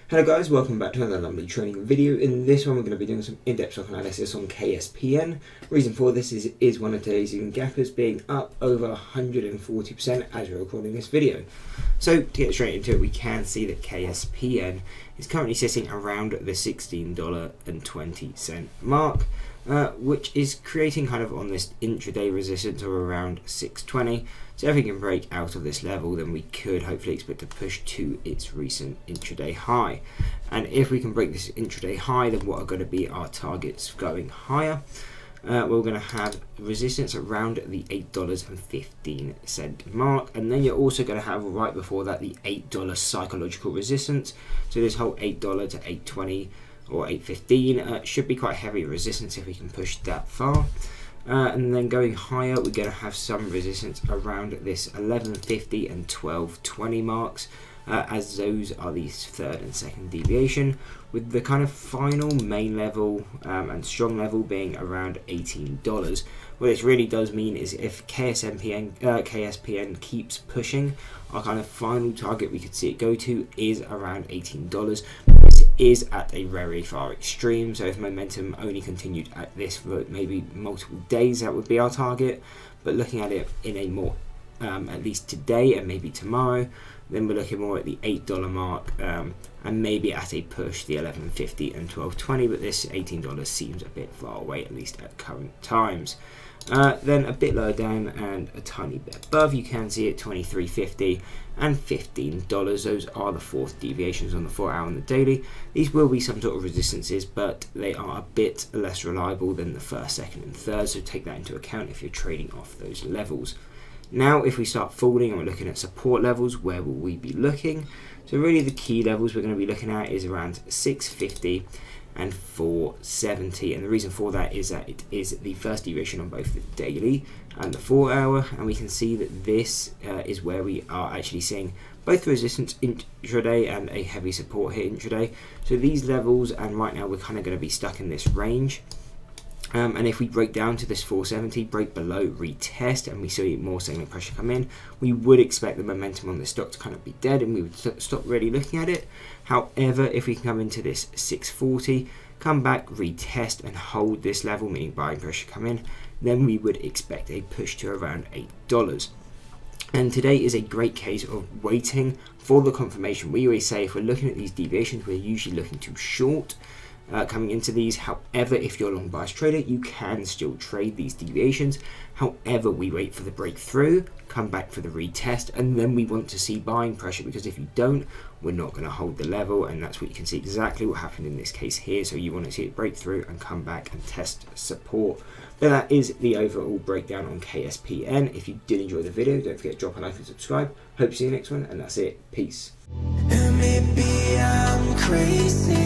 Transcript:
Hello guys, welcome back to another lovely trading video. In this one we're going to be doing some in-depth stock analysis on KSPN. Reason for this is one of today's gappers being up over 140% as we're recording this video. So to get straight into it, we can see that KSPN is currently sitting around the $16.20 mark, which is creating kind of on this intraday resistance of around 620. So if we can break out of this level, then we could hopefully expect to push to its recent intraday high. And if we can break this intraday high, then what are going to be our targets going higher? We're going to have resistance around the $8.15 mark, and then you're also going to have right before that the $8 psychological resistance. So this whole $8 to $8.20 or $8.15 should be quite heavy resistance if we can push that far. And then going higher, we're going to have some resistance around this $11.50 and $12.20 marks, as those are the third and second deviation, with the kind of final main level and strong level being around $18. What this really does mean is if KSPN keeps pushing, our kind of final target we could see it go to is around $18. This is at a very far extreme, so if momentum only continued at this for maybe multiple days, that would be our target. But looking at it in a more at least today and maybe tomorrow, then we're looking more at the $8 mark, and maybe at a push the $11.50 and $12.20, but this $18 seems a bit far away, at least at current times. Then a bit lower down and a tiny bit above, you can see it $23.50 and $15. Those are the fourth deviations on the 4 hour and the daily. These will be some sort of resistances, but they are a bit less reliable than the first, second and third, so take that into account if you're trading off those levels. Now if we start falling and we're looking at support levels, where will we be looking? So really the key levels we're going to be looking at is around 650 and 470, and the reason for that is that it is the first deviation on both the daily and the 4 hour, and we can see that this is where we are actually seeing both resistance intraday and a heavy support here intraday. So these levels, and right now we're kind of going to be stuck in this range. And if we break down to this 470, break below, retest, and we see more selling pressure come in, we would expect the momentum on the stock to kind of be dead and we would stop really looking at it. However, if we can come into this 640, come back, retest and hold this level, meaning buying pressure come in, then we would expect a push to around $8. And today is a great case of waiting for the confirmation. We always say if we're looking at these deviations, we're usually looking to short coming into these. However, if you're a long bias trader, you can still trade these deviations. However, we wait for the breakthrough, come back for the retest, and then we want to see buying pressure, because if you don't, we're not going to hold the level, and that's what you can see exactly what happened in this case here. So you want to see it break through and come back and test support. But that is the overall breakdown on KSPN. If you did enjoy the video, don't forget to drop a like and subscribe. Hope to see you next one, and that's it. Peace. And maybe I'm crazy.